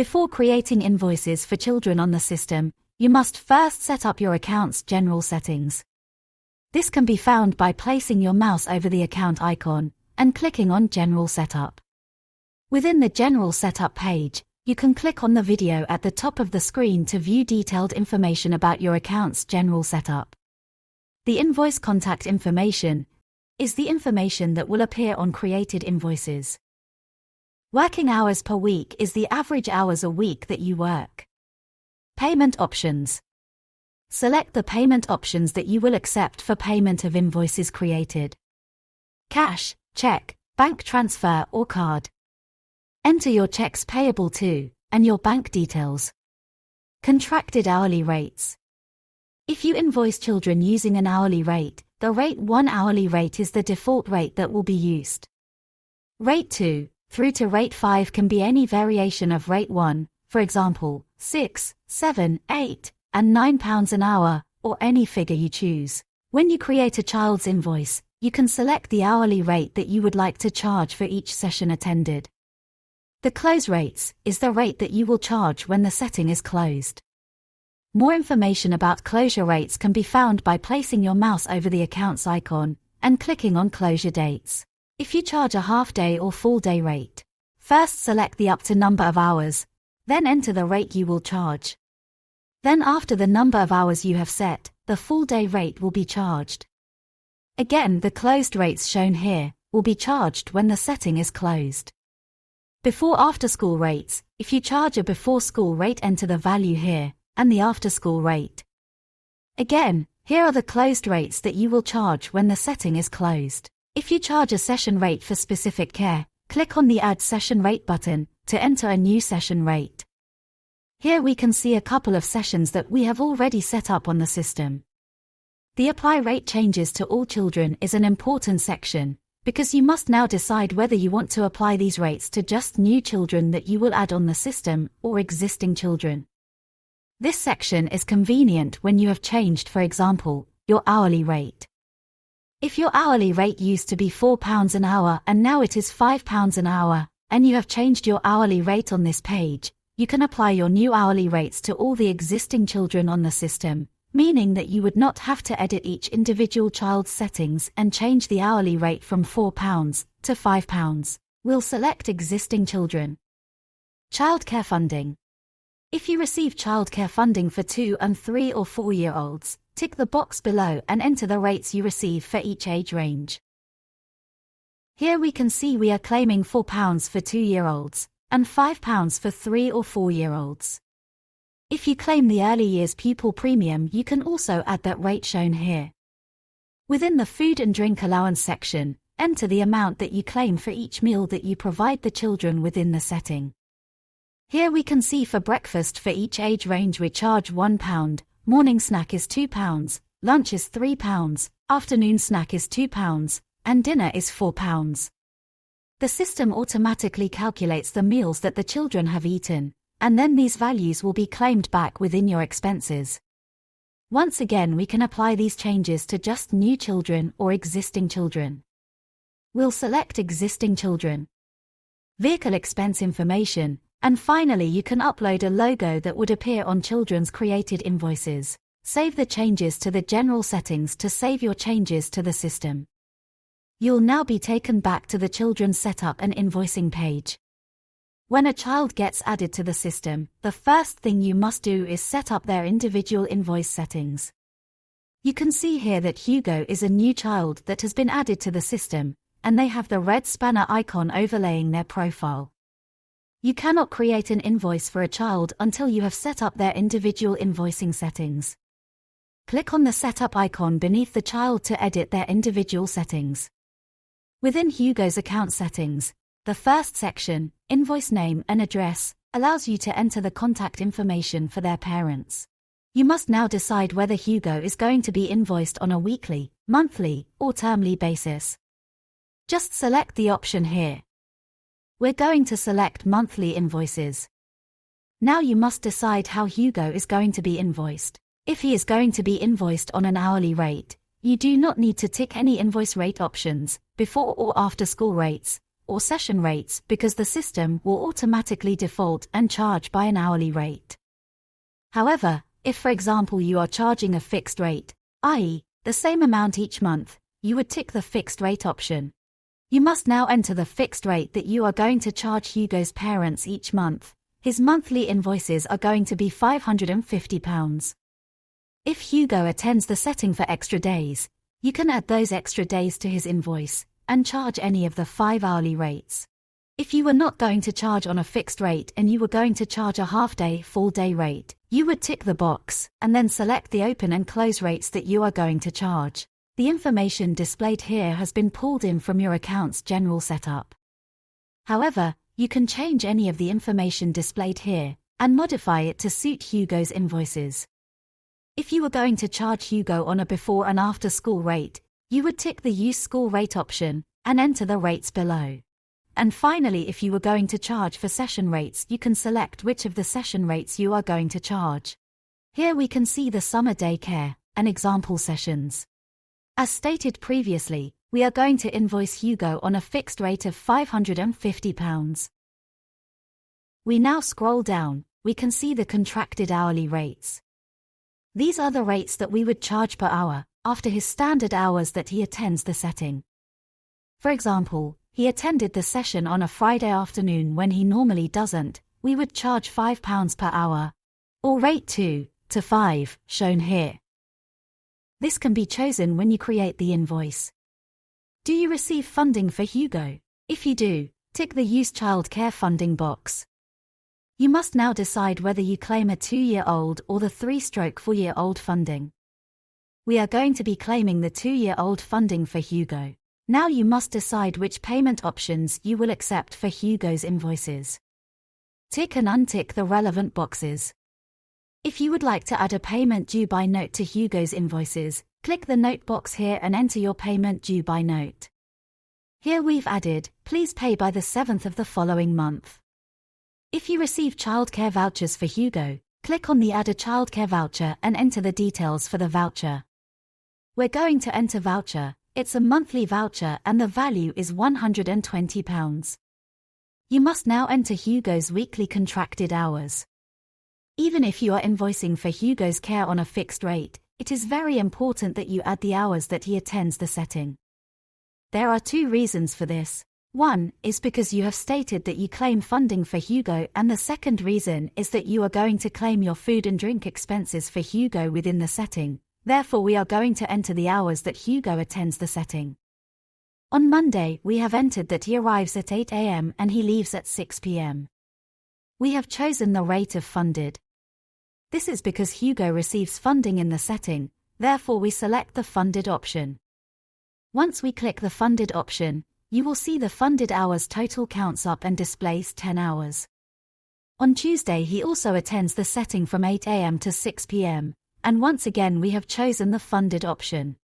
Before creating invoices for children on the system, you must first set up your account's general settings. This can be found by placing your mouse over the account icon and clicking on General Setup. Within the General Setup page, you can click on the video at the top of the screen to view detailed information about your account's general setup. The invoice contact information is the information that will appear on created invoices. Working hours per week is the average hours a week that you work. Payment options. Select the payment options that you will accept for payment of invoices created. Cash, check, bank transfer or card. Enter your checks payable to, and your bank details. Contracted hourly rates. If you invoice children using an hourly rate, the Rate 1 hourly rate is the default rate that will be used. Rate 2, through to Rate 5 can be any variation of Rate 1, for example, £6, £7, £8, and £9 an hour, or any figure you choose. When you create a child's invoice, you can select the hourly rate that you would like to charge for each session attended. The close rates is the rate that you will charge when the setting is closed. More information about closure rates can be found by placing your mouse over the accounts icon and clicking on closure dates. If you charge a half-day or full-day rate, first select the up to number of hours, then enter the rate you will charge. Then after the number of hours you have set, the full-day rate will be charged. Again, the closed rates shown here will be charged when the setting is closed. Before after-school rates, if you charge a before-school rate, enter the value here, and the after-school rate. Again, here are the closed rates that you will charge when the setting is closed. If you charge a session rate for specific care, click on the Add Session Rate button to enter a new session rate. Here we can see a couple of sessions that we have already set up on the system. The Apply Rate Changes to All Children is an important section, because you must now decide whether you want to apply these rates to just new children that you will add on the system or existing children. This section is convenient when you have changed, for example, your hourly rate. If your hourly rate used to be £4 an hour and now it is £5 an hour, and you have changed your hourly rate on this page, you can apply your new hourly rates to all the existing children on the system, meaning that you would not have to edit each individual child's settings and change the hourly rate from £4 to £5. We'll select existing children. Childcare funding. If you receive childcare funding for 2 and 3 or 4-year-olds, tick the box below and enter the rates you receive for each age range. Here we can see we are claiming £4 for 2-year-olds and £5 for 3 or 4-year-olds. If you claim the early years pupil premium, you can also add that rate shown here. Within the food and drink allowance section, enter the amount that you claim for each meal that you provide the children within the setting. Here we can see for breakfast for each age range we charge £1, morning snack is £2, lunch is £3, afternoon snack is £2, and dinner is £4. The system automatically calculates the meals that the children have eaten, and then these values will be claimed back within your expenses. Once again, we can apply these changes to just new children or existing children. We'll select existing children. Vehicle expense information, and finally you can upload a logo that would appear on children's created invoices. Save the changes to the general settings to save your changes to the system. You'll now be taken back to the children's setup and invoicing page. When a child gets added to the system, the first thing you must do is set up their individual invoice settings. You can see here that Hugo is a new child that has been added to the system, and they have the red spanner icon overlaying their profile. You cannot create an invoice for a child until you have set up their individual invoicing settings. Click on the setup icon beneath the child to edit their individual settings. Within Hugo's account settings, the first section, Invoice Name and Address, allows you to enter the contact information for their parents. You must now decide whether Hugo is going to be invoiced on a weekly, monthly, or termly basis. Just select the option here. We're going to select monthly invoices. Now you must decide how Hugo is going to be invoiced. If he is going to be invoiced on an hourly rate, you do not need to tick any invoice rate options, before or after school rates, or session rates because the system will automatically default and charge by an hourly rate. However, if for example you are charging a fixed rate, i.e., the same amount each month, you would tick the fixed rate option. You must now enter the fixed rate that you are going to charge Hugo's parents each month. His monthly invoices are going to be £550. If Hugo attends the setting for extra days, you can add those extra days to his invoice and charge any of the 5 hourly rates. If you were not going to charge on a fixed rate and you were going to charge a half-day, full-day rate, you would tick the box and then select the open and close rates that you are going to charge. The information displayed here has been pulled in from your account's general setup. However, you can change any of the information displayed here and modify it to suit Hugo's invoices. If you were going to charge Hugo on a before and after school rate, you would tick the Use School Rate option and enter the rates below. And finally, if you were going to charge for session rates, you can select which of the session rates you are going to charge. Here we can see the summer daycare and example sessions. As stated previously, we are going to invoice Hugo on a fixed rate of £550. We now scroll down, we can see the contracted hourly rates. These are the rates that we would charge per hour, after his standard hours that he attends the setting. For example, he attended the session on a Friday afternoon when he normally doesn't, we would charge £5 per hour. Or rate 2 to 5, shown here. This can be chosen when you create the invoice. Do you receive funding for Hugo? If you do, tick the Use Childcare Funding box. You must now decide whether you claim a 2-year-old or the 3/4-year-old funding. We are going to be claiming the 2-year-old funding for Hugo. Now you must decide which payment options you will accept for Hugo's invoices. Tick and untick the relevant boxes. If you would like to add a payment due by note to Hugo's invoices, click the note box here and enter your payment due by note. Here we've added, please pay by the 7th of the following month. If you receive childcare vouchers for Hugo, click on the Add a Childcare Voucher and enter the details for the voucher. We're going to enter voucher, it's a monthly voucher and the value is £120. You must now enter Hugo's weekly contracted hours. Even if you are invoicing for Hugo's care on a fixed rate, it is very important that you add the hours that he attends the setting. There are 2 reasons for this. One is because you have stated that you claim funding for Hugo, and the second reason is that you are going to claim your food and drink expenses for Hugo within the setting. Therefore, we are going to enter the hours that Hugo attends the setting. On Monday, we have entered that he arrives at 8 a.m. and he leaves at 6 p.m. We have chosen the rate of funded. This is because Hugo receives funding in the setting, therefore we select the funded option. Once we click the funded option, you will see the funded hours total counts up and displays 10 hours. On Tuesday he also attends the setting from 8 a.m. to 6 p.m, and once again we have chosen the funded option.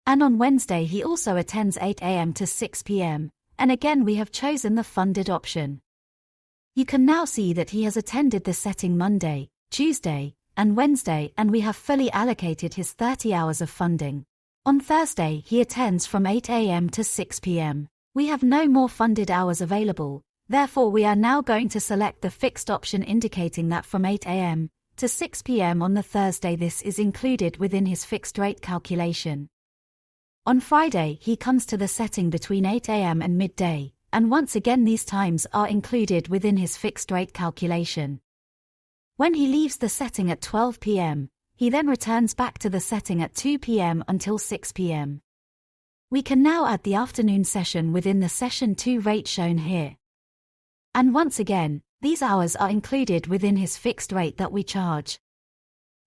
And on Wednesday he also attends 8 a.m. to 6 p.m, and again we have chosen the funded option. You can now see that he has attended the setting Monday, Tuesday, and Wednesday, and we have fully allocated his 30 hours of funding. On Thursday he attends from 8 a.m. to 6 p.m. We have no more funded hours available, therefore we are now going to select the fixed option indicating that from 8 a.m. to 6 p.m. on the Thursday this is included within his fixed rate calculation. On Friday he comes to the setting between 8 a.m. and midday, and once again these times are included within his fixed rate calculation. When he leaves the setting at 12 p.m, he then returns back to the setting at 2 p.m. until 6 p.m. We can now add the afternoon session within the session 2 rate shown here. And once again, these hours are included within his fixed rate that we charge.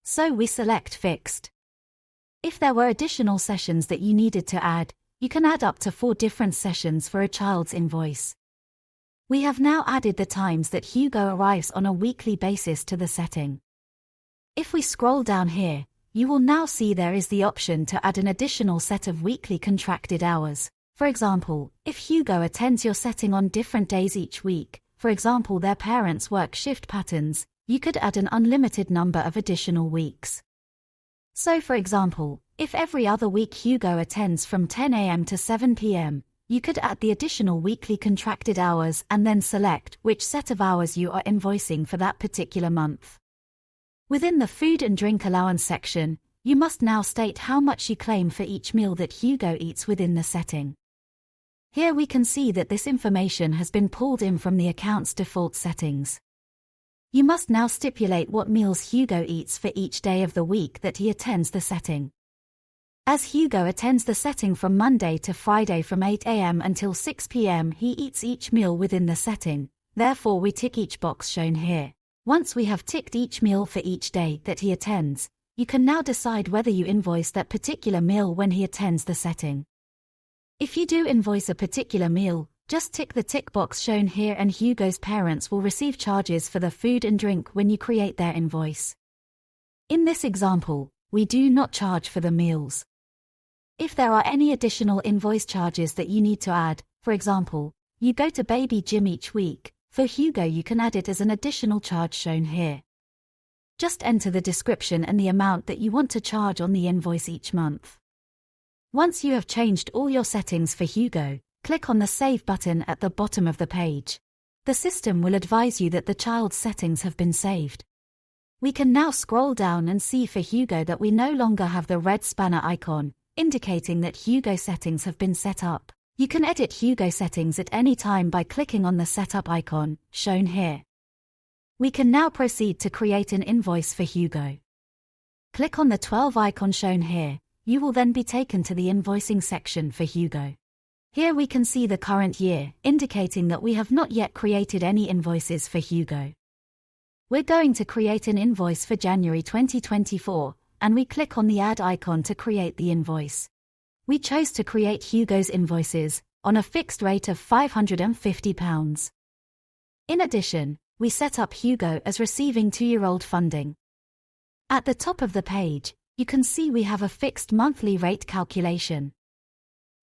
So we select fixed. If there were additional sessions that you needed to add, you can add up to 4 different sessions for a child's invoice. We have now added the times that Hugo arrives on a weekly basis to the setting. If we scroll down here, you will now see there is the option to add an additional set of weekly contracted hours. For example, if Hugo attends your setting on different days each week, for example their parents work shift patterns, you could add an unlimited number of additional weeks. So for example, if every other week Hugo attends from 10 a.m. to 7 p.m, you could add the additional weekly contracted hours and then select which set of hours you are invoicing for that particular month. Within the food and drink allowance section, you must now state how much you claim for each meal that Hugo eats within the setting. Here we can see that this information has been pulled in from the account's default settings. You must now stipulate what meals Hugo eats for each day of the week that he attends the setting. As Hugo attends the setting from Monday to Friday from 8 a.m. until 6 p.m., he eats each meal within the setting, therefore we tick each box shown here. Once we have ticked each meal for each day that he attends, you can now decide whether you invoice that particular meal when he attends the setting. If you do invoice a particular meal, just tick the tick box shown here and Hugo's parents will receive charges for the food and drink when you create their invoice. In this example, we do not charge for the meals. If there are any additional invoice charges that you need to add, for example, you go to baby gym each week, for Hugo you can add it as an additional charge shown here. Just enter the description and the amount that you want to charge on the invoice each month. Once you have changed all your settings for Hugo, click on the Save button at the bottom of the page. The system will advise you that the child's settings have been saved. We can now scroll down and see for Hugo that we no longer have the red spanner icon, indicating that Hugo settings have been set up. You can edit Hugo settings at any time by clicking on the Setup icon, shown here. We can now proceed to create an invoice for Hugo. Click on the 12 icon shown here, you will then be taken to the invoicing section for Hugo. Here we can see the current year, indicating that we have not yet created any invoices for Hugo. We're going to create an invoice for January 2024, and we click on the Add icon to create the invoice. We chose to create Hugo's invoices, on a fixed rate of £550. In addition, we set up Hugo as receiving 2-year-old funding. At the top of the page, you can see we have a fixed monthly rate calculation.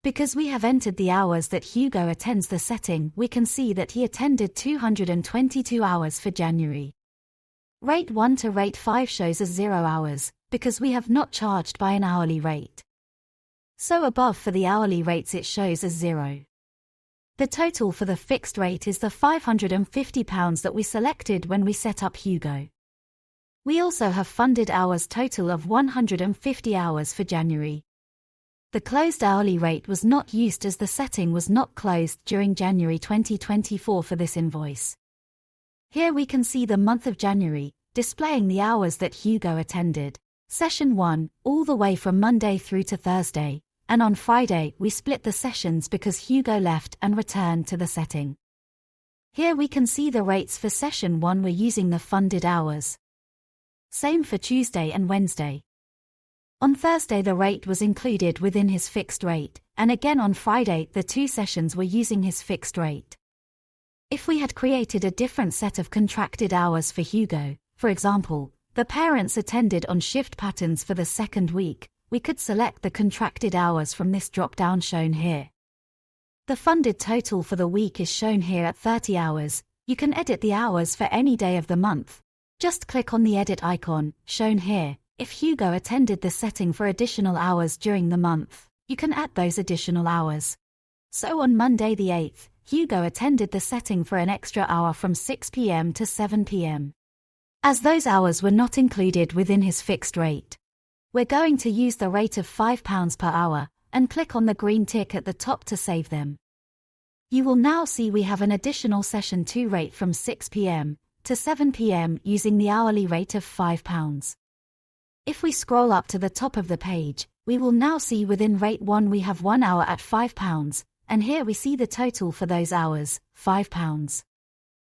Because we have entered the hours that Hugo attends the setting, we can see that he attended 222 hours for January. Rate 1 to rate 5 shows as 0 hours, because we have not charged by an hourly rate. So above for the hourly rates it shows as 0. The total for the fixed rate is the £550 that we selected when we set up Hugo. We also have funded hours total of 150 hours for January. The closed hourly rate was not used as the setting was not closed during January 2024 for this invoice. Here we can see the month of January, displaying the hours that Hugo attended. Session 1, all the way from Monday through to Thursday, and on Friday we split the sessions because Hugo left and returned to the setting. Here we can see the rates for Session 1 we're using the funded hours. Same for Tuesday and Wednesday. On Thursday the rate was included within his fixed rate, and again on Friday the 2 sessions were using his fixed rate. If we had created a different set of contracted hours for Hugo, for example, the parents attended on shift patterns for the second week, we could select the contracted hours from this drop-down shown here. The funded total for the week is shown here at 30 hours. You can edit the hours for any day of the month. Just click on the edit icon, shown here. If Hugo attended the setting for additional hours during the month, you can add those additional hours. So on Monday the 8th, Hugo attended the setting for an extra hour from 6 p.m. to 7 p.m. As those hours were not included within his fixed rate, we're going to use the rate of £5 per hour, and click on the green tick at the top to save them. You will now see we have an additional Session 2 rate from 6 p.m. to 7 p.m. using the hourly rate of £5. If we scroll up to the top of the page, we will now see within rate 1 we have 1 hour at £5, and here we see the total for those hours, £5.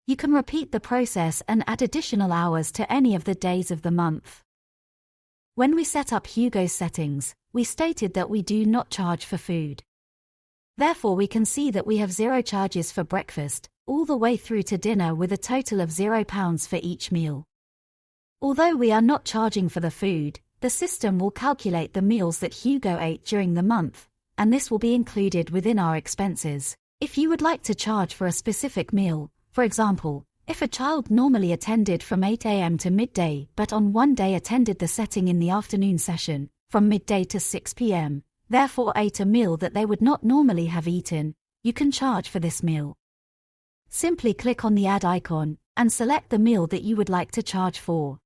You can repeat the process and add additional hours to any of the days of the month. When we set up Hugo's settings, we stated that we do not charge for food. Therefore we can see that we have 0 charges for breakfast, all the way through to dinner with a total of £0 for each meal. Although we are not charging for the food, the system will calculate the meals that Hugo ate during the month, and this will be included within our expenses. If you would like to charge for a specific meal, for example, if a child normally attended from 8 a.m. to midday but on one day attended the setting in the afternoon session, from midday to 6 p.m., therefore ate a meal that they would not normally have eaten, you can charge for this meal. Simply click on the add icon and select the meal that you would like to charge for.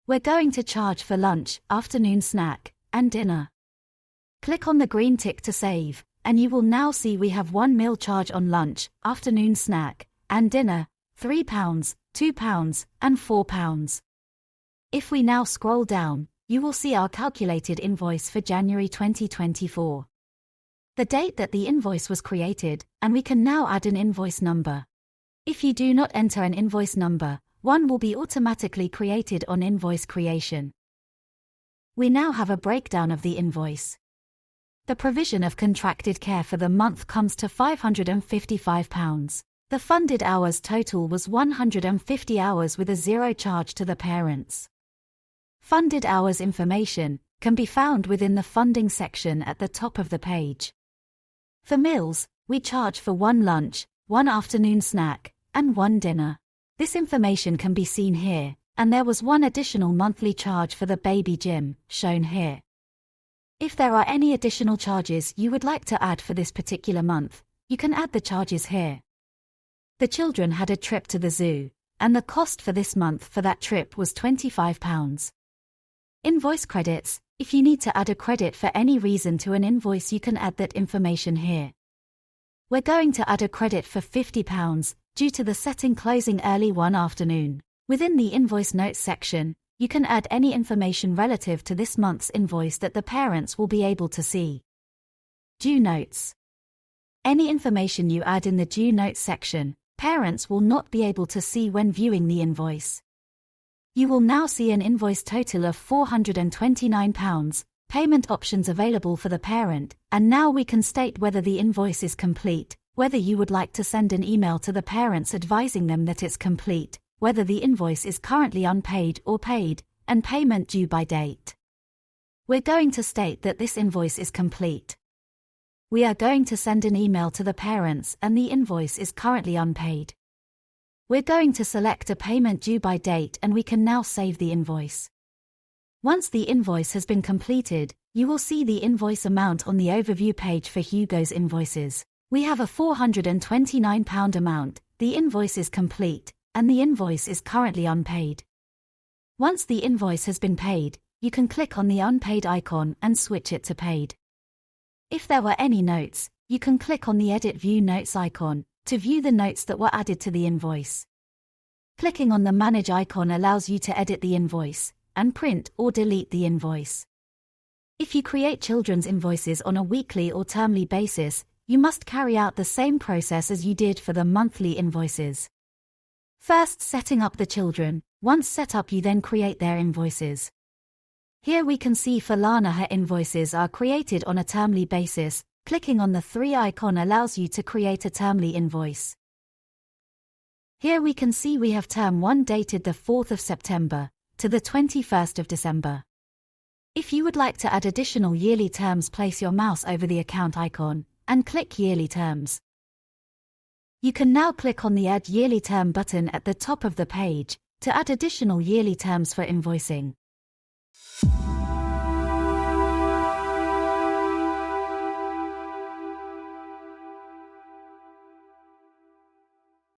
We're going to charge for lunch, afternoon snack, and dinner. Click on the green tick to save, and you will now see we have one meal charge on lunch, afternoon snack, and dinner, £3, £2, and £4. If we now scroll down, you will see our calculated invoice for January 2024. The date that the invoice was created, and we can now add an invoice number. If you do not enter an invoice number, one will be automatically created on invoice creation. We now have a breakdown of the invoice. The provision of contracted care for the month comes to £555. The funded hours total was 150 hours with a zero charge to the parents. Funded hours information can be found within the funding section at the top of the page. For meals, we charge for one lunch, one afternoon snack, and one dinner. This information can be seen here, and there was one additional monthly charge for the baby gym, shown here. If there are any additional charges you would like to add for this particular month, you can add the charges here. The children had a trip to the zoo, and the cost for this month for that trip was £25. Invoice credits: if you need to add a credit for any reason to an invoice, you can add that information here. We're going to add a credit for £50 due to the setting closing early one afternoon. Within the invoice notes section, you can add any information relative to this month's invoice that the parents will be able to see. Due notes: any information you add in the due notes section, parents will not be able to see when viewing the invoice. You will now see an invoice total of £429, payment options available for the parent, and now we can state whether the invoice is complete, whether you would like to send an email to the parents advising them that it's complete, whether the invoice is currently unpaid or paid, and payment due by date. We're going to state that this invoice is complete. We are going to send an email to the parents and the invoice is currently unpaid. We're going to select a payment due by date and we can now save the invoice. Once the invoice has been completed, you will see the invoice amount on the overview page for Hugo's invoices. We have a £429 amount, the invoice is complete, and the invoice is currently unpaid. Once the invoice has been paid, you can click on the unpaid icon and switch it to paid. If there were any notes, you can click on the Edit View Notes icon to view the notes that were added to the invoice. Clicking on the Manage icon allows you to edit the invoice and print or delete the invoice. If you create children's invoices on a weekly or termly basis, you must carry out the same process as you did for the monthly invoices. First, setting up the children. Once set up, you then create their invoices. Here we can see for Lana, her invoices are created on a termly basis. Clicking on the 3 icon allows you to create a termly invoice. Here we can see we have term 1 dated the 4th of September to the 21st of December. If you would like to add additional yearly terms, place your mouse over the account icon and click Yearly Terms. You can now click on the Add Yearly Term button at the top of the page to add additional yearly terms for invoicing.